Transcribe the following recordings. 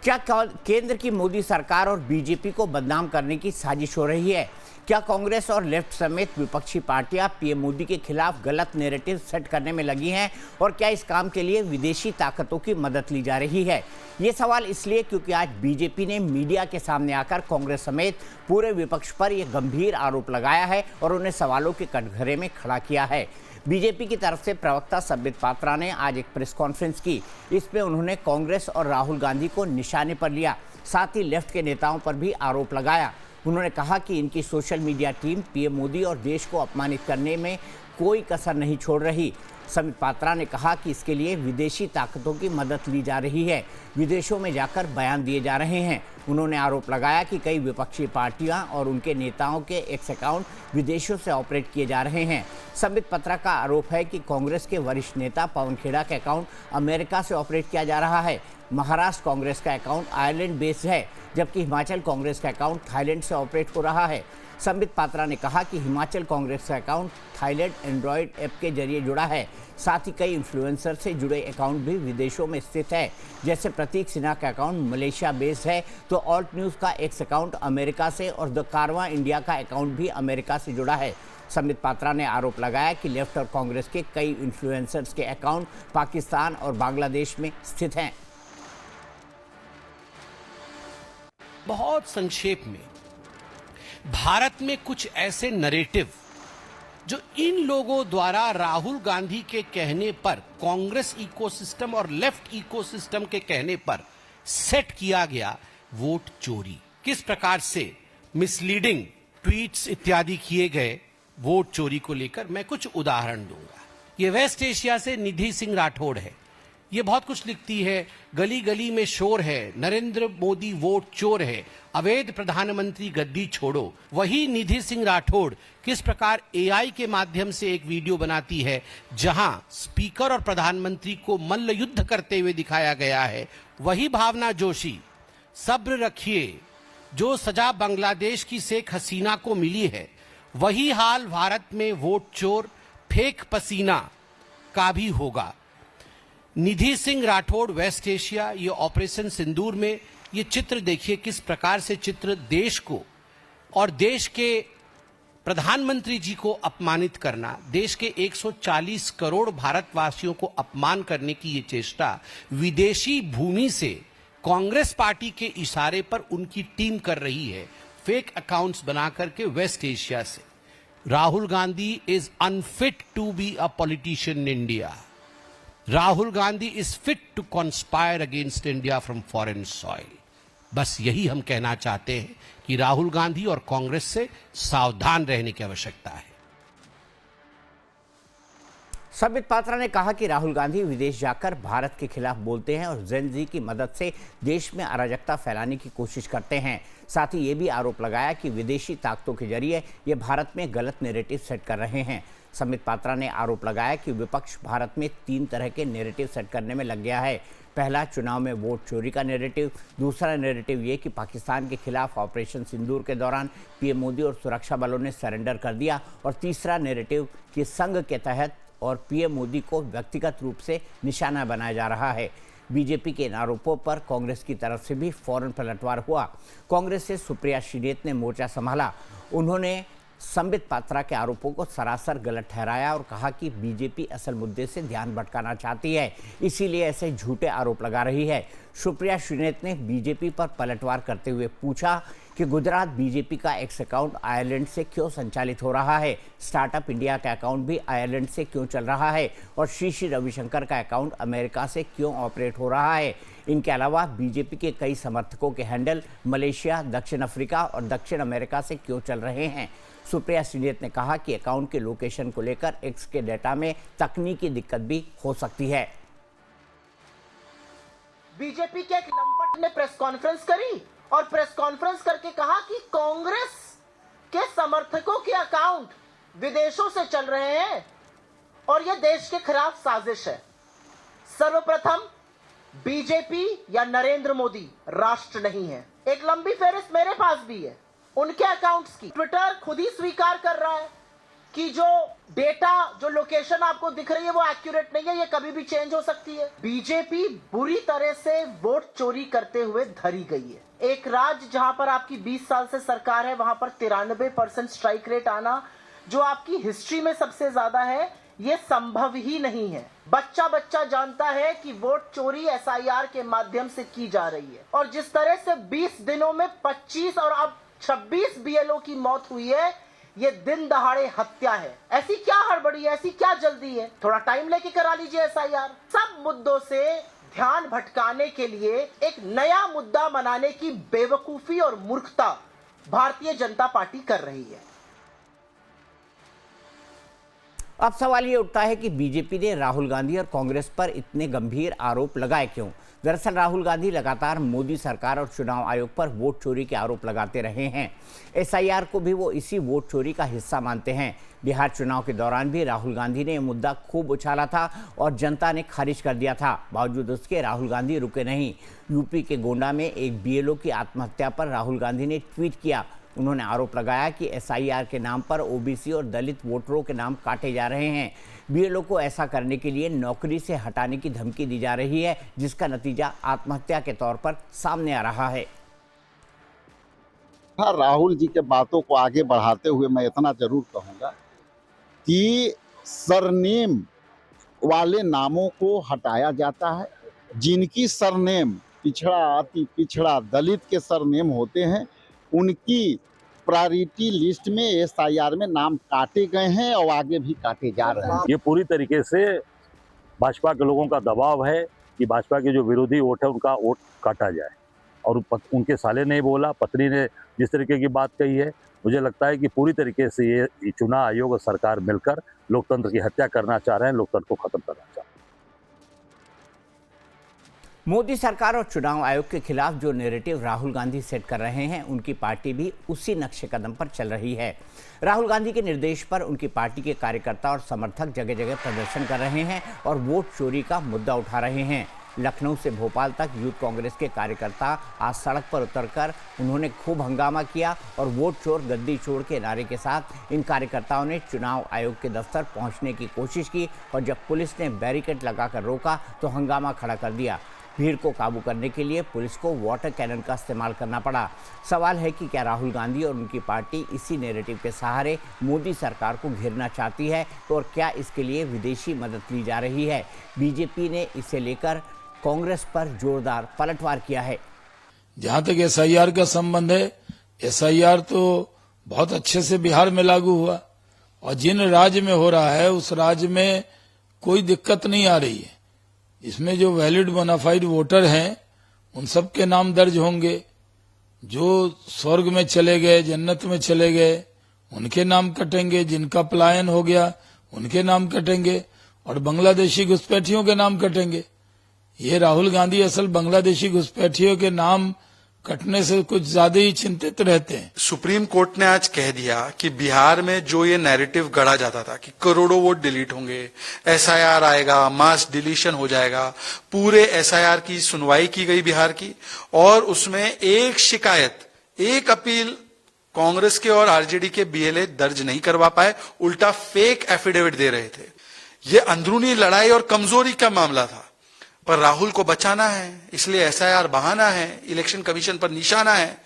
क्या केंद्र की मोदी सरकार और बीजेपी को बदनाम करने की साजिश हो रही है? क्या कांग्रेस और लेफ्ट समेत विपक्षी पार्टियां पीएम मोदी के खिलाफ गलत नैरेटिव सेट करने में लगी हैं? और क्या इस काम के लिए विदेशी ताकतों की मदद ली जा रही है? ये सवाल इसलिए क्योंकि आज बीजेपी ने मीडिया के सामने आकर कांग्रेस समेत पूरे विपक्ष पर यह गंभीर आरोप लगाया है और उन्हें सवालों के कटघरे में खड़ा किया है। बीजेपी की तरफ से प्रवक्ता संबित पात्रा ने आज एक प्रेस कॉन्फ्रेंस की। इसमें उन्होंने कांग्रेस और राहुल गांधी को निशाने पर लिया, साथ ही लेफ्ट के नेताओं पर भी आरोप लगाया। उन्होंने कहा कि इनकी social media team PM Modi और देश को अपमानित करने में कोई कसर नहीं छोड़ रही। संबित पात्रा ने कहा कि इसके लिए विदेशी ताकतों की मदद ली जा रही है, विदेशों में जाकर बयान दिए जा रहे हैं। उन्होंने आरोप लगाया कि कई विपक्षी पार्टियां और उनके नेताओं के एक्स अकाउंट विदेशों से ऑपरेट किए जा रहे हैं। संबित पात्रा का आरोप है कि कांग्रेस के वरिष्ठ नेता पवन खेड़ा का अकाउंट अमेरिका से ऑपरेट किया जा रहा है। महाराष्ट्र कांग्रेस का अकाउंट आयरलैंड बेस्ड है, जबकि हिमाचल कांग्रेस का अकाउंट थाईलैंड से ऑपरेट हो रहा है। संबित पात्रा ने कहा कि हिमाचल कांग्रेस का अकाउंट थाईलैंड एंड्रॉयड ऐप के जरिए जुड़ा है। साथ ही कई इन्फ्लुएंसर से जुड़े अकाउंट भी विदेशों में स्थित है। जैसे प्रतीक सिन्हा का अकाउंट मलेशिया बेस्ड है, तो ऑल्ट न्यूज़ का एक्स अकाउंट अमेरिका से और द कारवां इंडिया का अकाउंट भी अमेरिका से जुड़ा है। संबित पात्रा ने आरोप लगाया कि लेफ्ट और कांग्रेस के कई इन्फ्लुएंसर्स के अकाउंट पाकिस्तान और बांग्लादेश में स्थित हैं। बहुत संक्षेप में, भारत में कुछ ऐसे नरेटिव जो इन लोगों द्वारा राहुल गांधी के कहने पर, कांग्रेस इकोसिस्टम और लेफ्ट इकोसिस्टम के कहने पर सेट किया गया, वोट चोरी, किस प्रकार से मिसलीडिंग ट्वीट्स इत्यादि किए गए वोट चोरी को लेकर, मैं कुछ उदाहरण दूंगा। ये वेस्ट एशिया से निधि सिंह राठौड़ है। ये बहुत कुछ लिखती है, गली गली में शोर है, नरेंद्र मोदी वोट चोर है, अवैध प्रधानमंत्री गद्दी छोड़ो। वही निधि सिंह राठौड़ किस प्रकार एआई के माध्यम से एक वीडियो बनाती है जहां स्पीकर और प्रधानमंत्री को मल्ल युद्ध करते हुए दिखाया गया है। वही भावना जोशी, सब्र रखिए, जो सजा बांग्लादेश की शेख हसीना को मिली है, वही हाल भारत में वोट चोर फेक पसीना का भी होगा। निधि सिंह राठौड़, वेस्ट एशिया, ये ऑपरेशन सिंदूर में ये चित्र देखिए, किस प्रकार से चित्र देश को और देश के प्रधानमंत्री जी को अपमानित करना, देश के 140 करोड़ भारतवासियों को अपमान करने की ये चेष्टा विदेशी भूमि से कांग्रेस पार्टी के इशारे पर उनकी टीम कर रही है, फेक अकाउंट्स बना करके वेस्ट एशिया से। Rahul Gandhi is unfit to be a politician in India. Rahul Gandhi is fit to conspire against India from foreign soil. बस यही हम कहना चाहते हैं कि राहुल गांधी और कांग्रेस से सावधान रहने की आवश्यकता है। संबित पात्रा ने कहा कि राहुल गांधी विदेश जाकर भारत के खिलाफ बोलते हैं और जेन जी की मदद से देश में अराजकता फैलाने की कोशिश करते हैं। साथ ही ये भी आरोप लगाया कि विदेशी ताकतों के जरिए ये भारत में गलत नैरेटिव सेट कर रहे हैं। संबित पात्रा ने आरोप लगाया कि विपक्ष भारत में 3 तरह के नैरेटिव सेट करने में लग गया है। पहला, चुनाव में वोट चोरी का नैरेटिव। दूसरा नैरेटिव ये कि पाकिस्तान के खिलाफ ऑपरेशन सिंदूर के दौरान पीएम मोदी और सुरक्षा बलों ने सरेंडर कर दिया। और तीसरा नैरेटिव कि संघ के तहत और पीएम मोदी को व्यक्तिगत रूप से निशाना बनाया जा रहा है। बीजेपी के इन आरोपों पर कांग्रेस की तरफ से भी फौरन पलटवार हुआ। कांग्रेस से सुप्रिया श्रीनेत ने मोर्चा संभाला। उन्होंने संबित पात्रा के आरोपों को सरासर गलत ठहराया और कहा कि बीजेपी असल मुद्दे से ध्यान भटकाना चाहती है, इसीलिए ऐसे झूठे आरोप लगा रही है। सुप्रिया श्रीनेत ने बीजेपी पर पलटवार करते हुए पूछा कि गुजरात बीजेपी का एक्स अकाउंट आयरलैंड से क्यों संचालित हो रहा है, स्टार्टअप इंडिया का अकाउंट भी आयरलैंड से क्यों चल रहा है और श्री रविशंकर का अकाउंट अमेरिका से क्यों ऑपरेट हो रहा है। इनके अलावा बीजेपी के कई समर्थकों के हैंडल मलेशिया, दक्षिण अफ्रीका और दक्षिण अमेरिका से क्यों चल रहे हैं। सुप्रिया श्रीनेत ने कहा कि अकाउंट के लोकेशन को लेकर एक्स के डेटा में तकनीकी दिक्कत भी हो सकती है। बीजेपी के एक लंपट ने प्रेस कॉन्फ्रेंस करी और प्रेस कॉन्फ्रेंस करके कहा कि कांग्रेस के समर्थकों के अकाउंट विदेशों से चल रहे हैं और यह देश के खिलाफ साजिश है। सर्वप्रथम, बीजेपी या नरेंद्र मोदी राष्ट्र नहीं है। एक लंबी फेहरिस्त मेरे पास भी है उनके अकाउंट्स की। ट्विटर खुद ही स्वीकार कर रहा है कि जो डेटा, जो लोकेशन आपको दिख रही है वो एक्यूरेट नहीं है, ये कभी भी चेंज हो सकती है। बीजेपी बुरी तरह से वोट चोरी करते हुए धरी गई है। एक राज्य जहां पर आपकी 20 साल से सरकार है, वहां पर 93% स्ट्राइक रेट आना, जो आपकी हिस्ट्री में सबसे ज्यादा है, ये संभव ही नहीं है। बच्चा बच्चा जानता है कि वोट चोरी एसआईआर के माध्यम से की जा रही है। और जिस तरह से 20 दिनों में 25 और अब 26 बीएलओ की मौत हुई है, ये दिन दहाड़े हत्या है। ऐसी क्या हड़बड़ी है, ऐसी क्या जल्दी है? थोड़ा टाइम लेके करा लीजिए एसआईआर। सब मुद्दों से ध्यान भटकाने के लिए एक नया मुद्दा बनाने की बेवकूफी और मूर्खता भारतीय जनता पार्टी कर रही है। अब सवाल ये उठता है कि बीजेपी ने राहुल गांधी और कांग्रेस पर इतने गंभीर आरोप लगाए क्यों? दरअसल राहुल गांधी लगातार मोदी सरकार और चुनाव आयोग पर वोट चोरी के आरोप लगाते रहे हैं। एसआईआर को भी वो इसी वोट चोरी का हिस्सा मानते हैं। बिहार चुनाव के दौरान भी राहुल गांधी ने यह मुद्दा खूब उछाला था और जनता ने खारिज कर दिया था। बावजूद उसके राहुल गांधी रुके नहीं। यूपी के गोंडा में एक बीएलओ की आत्महत्या पर राहुल गांधी ने ट्वीट किया। उन्होंने आरोप लगाया कि एसआईआर के नाम पर ओबीसी और दलित वोटरों के नाम काटे जा रहे हैं। बीएलओ को ऐसा करने के लिए नौकरी से हटाने की धमकी दी जा रही है, जिसका नतीजा आत्महत्या के तौर पर सामने आ रहा है। हाँ, राहुल जी के बातों को आगे बढ़ाते हुए मैं इतना जरूर कहूँगा कि सरनेम वाले नामों को हटाया जाता है। जिनकी सरनेम पिछड़ा, अति पिछड़ा, दलित के सरनेम होते हैं, उनकी प्रायोरिटी लिस्ट में एसआईआर में नाम काटे गए हैं और आगे भी काटे जा रहे हैं। ये पूरी तरीके से भाजपा के लोगों का दबाव है कि भाजपा के जो विरोधी वोट है उनका वोट काटा जाए। और उनके साले ने बोला, पत्नी ने जिस तरीके की बात कही है, मुझे लगता है कि पूरी तरीके से ये चुनाव आयोग और सरकार मिलकर लोकतंत्र की हत्या करना चाह रहे हैं, लोकतंत्र को खत्म करना चाह रहे हैं। मोदी सरकार और चुनाव आयोग के खिलाफ जो नैरेटिव राहुल गांधी सेट कर रहे हैं, उनकी पार्टी भी उसी नक्शे कदम पर चल रही है। राहुल गांधी के निर्देश पर उनकी पार्टी के कार्यकर्ता और समर्थक जगह जगह प्रदर्शन कर रहे हैं और वोट चोरी का मुद्दा उठा रहे हैं। लखनऊ से भोपाल तक यूथ कांग्रेस के कार्यकर्ता आज सड़क पर उतरकर उन्होंने खूब हंगामा किया और वोट चोर गद्दी चोर के नारे के साथ इन कार्यकर्ताओं ने चुनाव आयोग के दफ्तर पहुंचने की कोशिश की और जब पुलिस ने बैरिकेड लगाकर रोका तो हंगामा खड़ा कर दिया। भीड़ को काबू करने के लिए पुलिस को वाटर कैनन का इस्तेमाल करना पड़ा। सवाल है कि क्या राहुल गांधी और उनकी पार्टी इसी नैरेटिव के सहारे मोदी सरकार को घेरना चाहती है, और क्या इसके लिए विदेशी मदद ली जा रही है? बीजेपी ने इसे लेकर कांग्रेस पर जोरदार पलटवार किया है। जहां तक एसआईआर का संबंध है, एसआईआर तो बहुत अच्छे से बिहार में लागू हुआ और जिन राज्य में हो रहा है उस राज्य में कोई दिक्कत नहीं आ रही है। इसमें जो वैलिड बोनाफाइड वोटर हैं उन सब के नाम दर्ज होंगे। जो स्वर्ग में चले गए, जन्नत में चले गए, उनके नाम कटेंगे। जिनका पलायन हो गया उनके नाम कटेंगे और बांग्लादेशी घुसपैठियों के नाम कटेंगे। ये राहुल गांधी असल बांग्लादेशी घुसपैठियों के नाम कटने से कुछ ज्यादा ही चिंतित रहते हैं। सुप्रीम कोर्ट ने आज कह दिया कि बिहार में जो ये नैरेटिव गढ़ा जाता था कि करोड़ों वोट डिलीट होंगे, एसआईआर आएगा, मास डिलीशन हो जाएगा, पूरे एसआईआर की सुनवाई की गई बिहार की, और उसमें एक शिकायत, एक अपील कांग्रेस के और आरजेडी के बीएलए दर्ज नहीं करवा पाए, उल्टा फेक एफिडेविट दे रहे थे। ये अंदरूनी लड़ाई और कमजोरी का मामला था, पर राहुल को बचाना है, इसलिए एसआईआर बहाना है, इलेक्शन कमीशन पर निशाना है।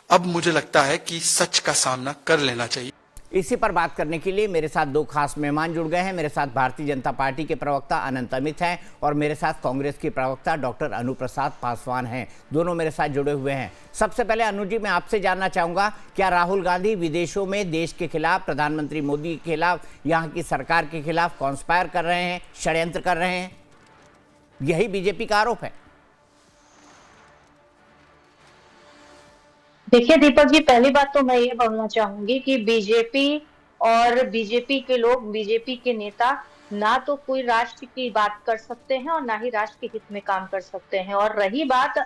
अब मुझे लगता है कि सच का सामना कर लेना चाहिए। इसी पर बात करने के लिए मेरे साथ दो खास मेहमान जुड़ गए हैं। मेरे साथ भारतीय जनता पार्टी के प्रवक्ता अनंत अमित हैं और मेरे साथ कांग्रेस की प्रवक्ता डॉक्टर अनु प्रसाद पासवान हैं। दोनों मेरे साथ जुड़े हुए हैं। सबसे पहले अनु जी, मैं आपसे जानना चाहूंगा, क्या राहुल गांधी विदेशों में देश के खिलाफ, प्रधानमंत्री मोदी के खिलाफ, यहाँ की सरकार के खिलाफ कॉन्स्पायर कर रहे हैं, षड्यंत्र कर रहे हैं? यही बीजेपी का आरोप है। देखिए दीपक जी, पहली बात तो मैं ये बोलना चाहूंगी कि बीजेपी और बीजेपी के लोग, बीजेपी के नेता ना तो कोई राष्ट्र की बात कर सकते हैं और ना ही राष्ट्र के हित में काम कर सकते हैं। और रही बात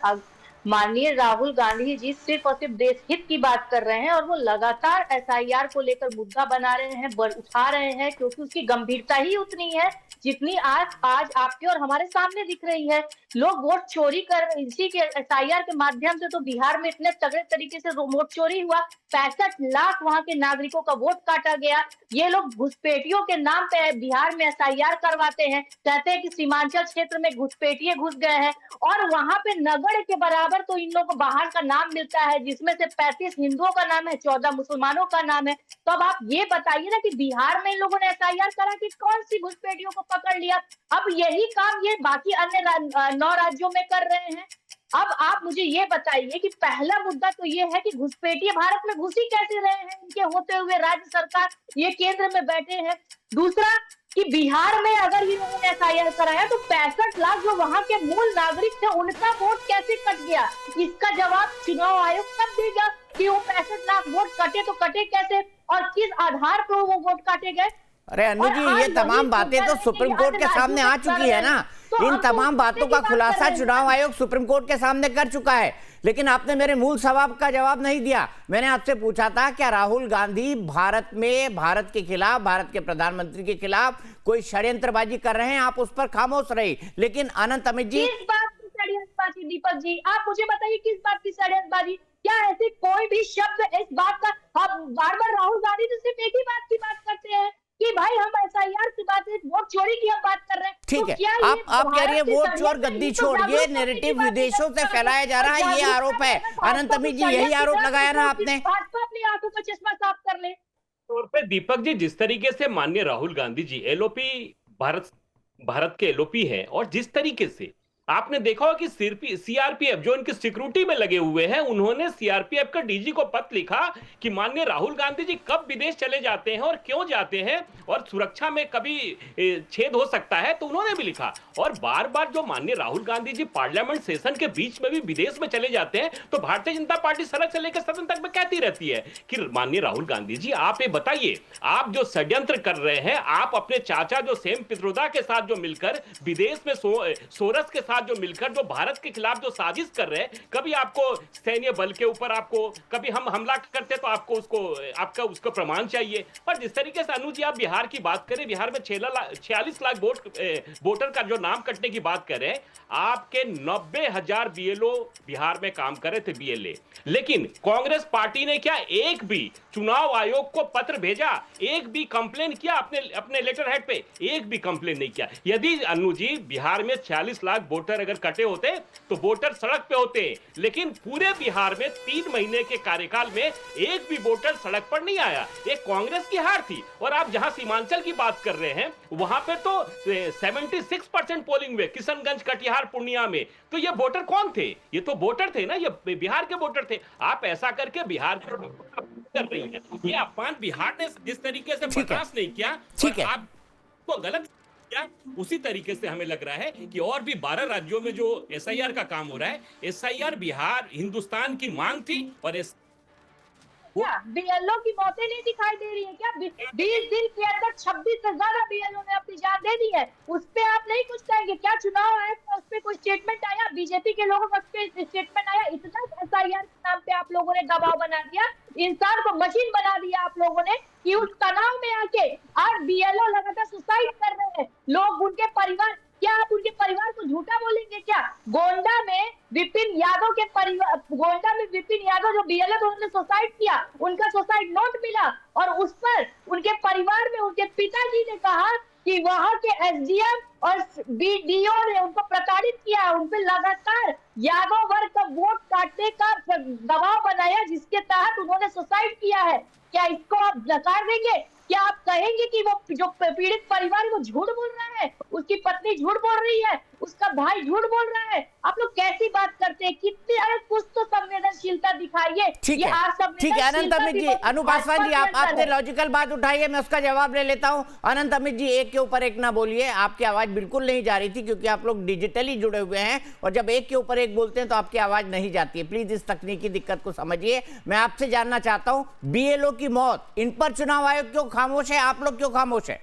माननीय राहुल गांधी जी सिर्फ और सिर्फ देश हित की बात कर रहे हैं और वो लगातार एसआईआर को लेकर मुद्दा बना रहे हैं, उठा रहे हैं, क्योंकि उसकी गंभीरता ही उतनी है जितनी आज आपके और हमारे सामने दिख रही है। लोग वोट चोरी कर इसी के एसआईआर के माध्यम से तो बिहार में इतने तगड़े तरीके से वोट चोरी हुआ, 65 लाख वहां के नागरिकों का वोट काटा गया। ये लोग घुसपैठियों के नाम पे बिहार में एसआईआर करवाते हैं, कहते हैं कि सीमांचल क्षेत्र में घुसपैठिए घुस गए हैं और वहां पे नगड़ के बराबर तो इन लोगों को बाहर का नाम मिलता है, जिसमें से 35 हिंदुओं का नाम है, 14 मुसलमानों का नाम है। तो अब आप ये बताइए ना कि बिहार में इन लोगों ने एसआईआर करा कि कौन सी घुसपैठियों को पकड़ लिया। अब यही काम ये बाकी अन्य 9 राज्यों में कर रहे हैं। अब आप मुझे ये बताइए कि पहला मुद्दा तो ये है कि घुसपैठिए भारत में घुसी कैसे रहे हैं इनके होते हुए, राज्य सरकार ये केंद्र में बैठे हैं। दूसरा कि बिहार में अगर इन लोगों ने एसआईआर कराया तो 65 लाख जो वहां के मूल नागरिक थे उनका वोट कैसे कट गया, इसका जवाब चुनाव आयोग कब देगा कि वो 65 लाख वोट कटे तो कटे कैसे और किस आधार पर वो वोट काटे गए। अरे अनु जी, ये तमाम बातें तो सुप्रीम कोर्ट के सामने आ चुकी है ना। इन तमाम बातों का खुलासा चुनाव आयोग सुप्रीम कोर्ट के सामने कर चुका है, लेकिन आपने मेरे मूल सवाल का जवाब नहीं दिया। मैंने आपसे पूछा था क्या राहुल गांधी भारत में भारत के खिलाफ, भारत के प्रधानमंत्री के खिलाफ कोई षड्यंत्रबाजी कर रहे हैं, आप उस पर खामोश रही। लेकिन अनंत अमित जी, किस बात की षड्यंत्रबाजी? दीपक जी आप मुझे बताइए किस बात की षड्यंत्रबाजी? क्या ऐसे कोई भी शब्द इस बात का, आप बार बार राहुल गांधी तो सिर्फ एक ही बात की बात करते हैं कि भाई हम एसआईआर की बात, वोट चोरी की हम बात कर रहे हैं। ठीक है, आप कह रही है वोट चोर गद्दी छोड़, ये नैरेटिव विदेशों से फैलाया जा रहा है, ये आरोप है। अनंत अमित जी यही आरोप लगाया ना आपने। भाजपा अपनी आंखों का चश्मा साफ कर ले। तौर पे दीपक जी, जिस तरीके से माननीय राहुल गांधी जी एलओपी भारत के एलओपी हैं और जिस तरीके से आपने देखा होगा कि सीआरपीएफ जो इनकी सिक्योरिटी में लगे हुए हैं, उन्होंने सीआरपीएफ का डीजी को पत्र लिखा कि माननीय राहुल गांधी जी कब विदेश चले जाते हैं और क्यों जाते हैं और सुरक्षा में कभी छेद हो सकता है, तो उन्होंने भी लिखा। और बार बार जो माननीय राहुल गांधी जी पार्लियामेंट सेशन के बीच में भी विदेश में चले जाते हैं, तो भारतीय जनता पार्टी सड़क से लेकर सदन तक में कहती रहती है कि माननीय राहुल गांधी जी आप ये बताइए, आप जो षड्यंत्र कर रहे हैं, आप अपने चाचा जो सेम पित्रोदा के साथ जो मिलकर विदेश में सोरस के साथ जो मिलकर जो भारत के खिलाफ जो साजिश कर रहे हैं, कभी आपको सैन्य बल के ऊपर आपको कभी हम हमला करते तो आपको उसको प्रमाण चाहिए। पर जिस तरीके से अनुज जी आप बिहार की बात करें, बिहार में 46 लाख वोटर का जो नाम कटने की बात करें, आपके 90,000 बीएलओ बिहार में काम कर रहे थे, बीएलए। लेकिन कांग्रेस पार्टी ने क्या एक भी चुनाव आयोग को पत्र भेजा, एक भी कंप्लेन किया अपने लेटर हेड पे? एक भी कंप्लेन नहीं किया। यदि अनु जी बिहार में 40 लाख वोटर अगर कटे होते तो वोटर सड़क पे होते, लेकिन पूरे बिहार में 3 महीने के कार्यकाल में एक भी वोटर सड़क पर नहीं आया। ये कांग्रेस की हार थी। और आप जहां सीमांचल की बात कर रहे हैं, वहां पे तो 76% पोलिंग हुए, किशनगंज, कटिहार, पूर्णिया में। तो ये वोटर कौन थे? ये तो वोटर थे ना, ये बिहार के वोटर थे। आप ऐसा करके बिहार कर रही है, ये अपमान बिहार ने जिस तरीके से बर्दाश्त नहीं किया, ठीक है, आप तो गलत क्या, उसी तरीके से हमें लग रहा है कि और भी 12 राज्यों में जो एसआईआर का काम हो रहा है, एसआईआर बिहार हिंदुस्तान की मांग थी। और क्या बीएलओ की मौतें नहीं दिखाई दे रही है क्या? 20 दिन के अंदर 26 से ज्यादा बीएलओ ने अपनी जान दे दी है। उस पे आप नहीं कुछ कहेंगे क्या? चुनाव आयोग का उस पे कोई स्टेटमेंट आया? बीजेपी के लोगों का उस पे स्टेटमेंट आया? इतना एसआईआर के नाम पे आप लोगों ने दबाव बना दिया, इंसान को मशीन बना दिया आप लोगों ने कि उस तनाव में आके आज बीएलओ लगातार सुसाइड कर रहे हैं। लोग, उनके परिवार, क्या आप उनके परिवार को झूठा बोलेंगे क्या? गोंडा में विपिन यादव के परिवार, गोंडा में विपिन यादव जो बीएलओ थे, उन्होंने सुसाइड किया, उनका सुसाइड नोट मिला और उस पर उनके परिवार में उनके पिताजी ने कहा कि वहां के एसडीएम और बीडीओ ने उनको प्रताड़ित किया, उन पर लगातार यादव वर्ग का वोट काटने का दबाव बनाया, जिसके तहत उन्होंने सुसाइड किया है। क्या इसको आप नकार देंगे? क्या आप कहेंगे कि वो जो पीड़ित परिवार वो झूठ बोल रहा है, उसकी पत्नी झूठ बोल रही है, उसका भाई झूठ बोल रहा है? आप लोग कैसी बात करते हैं? कितनी, अरे कुछ तो संवेदनशीलता दिखाइए। ठीक है अनंत अमित जी, अनु पासवान जी, आपने लॉजिकल बात उठाई है, मैं उसका जवाब ले लेता हूं। अनंत अमित जी, एक के ऊपर एक ना बोलिए, आपकी आवाज बिल्कुल नहीं जा रही थी क्योंकि आप लोग डिजिटली जुड़े हुए हैं और जब एक के ऊपर एक बोलते हैं तो आपकी आवाज नहीं जाती है। प्लीज इस तकनीकी दिक्कत को समझिए। मैं आपसे जानना चाहता हूं, बीएलओ की मौत, इन पर चुनाव आयोग क्यों खामोश है, आप लोग क्यों खामोश है?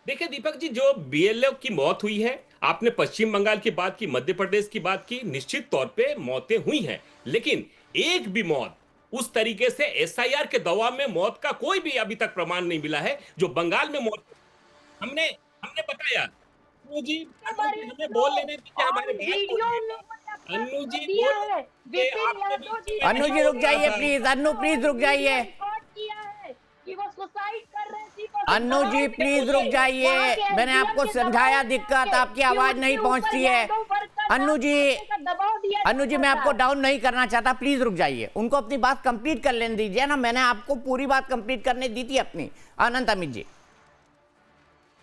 देखिए दीपक जी, जो बीएलओ की मौत हुई है, आपने पश्चिम बंगाल की बात की, मध्य प्रदेश की बात की, निश्चित तौर पे मौतें हुई हैं, लेकिन एक भी मौत उस तरीके से एसआईआर के दबाव में मौत का कोई भी अभी तक प्रमाण नहीं मिला है जो बंगाल में मौत। हमने हमने बताया अन्नू जी हमें बोल लेने दीजिए, हमारे अन्नू जी अन्नू जी रुक जाइए प्लीज, अन्नू प्लीज रुक जाइए, अन्नू जी प्लीज रुक जाइए। मैंने आपको समझाया दिक्कत, आपकी आवाज नहीं पहुंचती है। अन्नू जी मैं आपको डाउन नहीं करना चाहता, प्लीज रुक जाइए, उनको अपनी बात कंप्लीट कर लेने दीजिए ना, मैंने आपको पूरी बात कंप्लीट करने दी थी अपनी। अनंत अमित जी।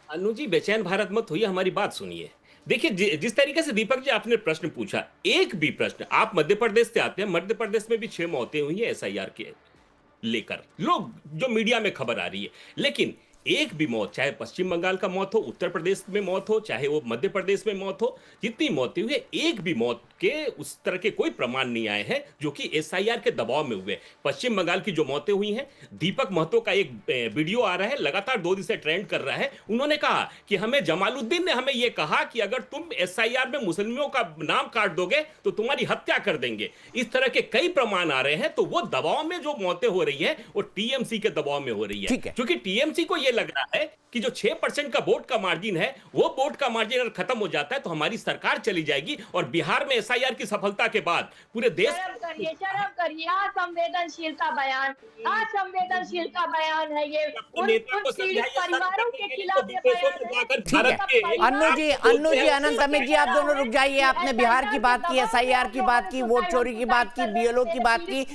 अन्नू जी बेचैन भारत मत होइए, हमारी बात सुनिए। देखिए जिस तरीके से दीपक जी आपने प्रश्न पूछा, एक भी प्रश्न, आप मध्य प्रदेश से आते हैं, मध्य प्रदेश में भी 6 मौतें हुई है एसआईआर के लेकर, लोग जो मीडिया में खबर आ रही है, लेकिन एक भी मौत, चाहे पश्चिम बंगाल का मौत हो, उत्तर प्रदेश में मौत हो, चाहे वो मध्य प्रदेश में मौत हो, जितनी मौतें हुई है, एक भी मौत के उस तरह के कोई प्रमाण नहीं आए हैं जो कि एसआईआर के दबाव में हुए। पश्चिम बंगाल की जो मौतें हुई हैं, दीपक महतो का एक वीडियो आ रहा है, लगातार 2 दिन से ट्रेंड कर रहा है। उन्होंने कहा कि हमें जमालुद्दीन ने हमें यह कहा कि अगर तुम एसआईआर में मुस्लिमों का नाम काट दोगे तो तुम्हारी हत्या कर देंगे। इस तरह के कई प्रमाण आ रहे हैं, तो वो दबाव में जो मौतें हो रही है वो टीएमसी के दबाव में हो रही है, क्योंकि टीएमसी को यह लग रहा है कि जो 6% का वोट का मार्जिन है, वो वोट का मार्जिन अगर खत्म हो जाता है तो हमारी सरकार चली जाएगी और बिहार में एसआईआर की सफलता के बाद पूरे देश। शर्म करिए, असंवेदनशीलता बयान है ये, उन पीड़ित परिवारों के खिलाफ ये बयान है। अन्नू जी अनंत अमित जी आप दोनों रुक जाइए। आपने बिहार की बात की, एसआईआर की बात की, वोट चोरी की बात की, बीएलओ की बात की,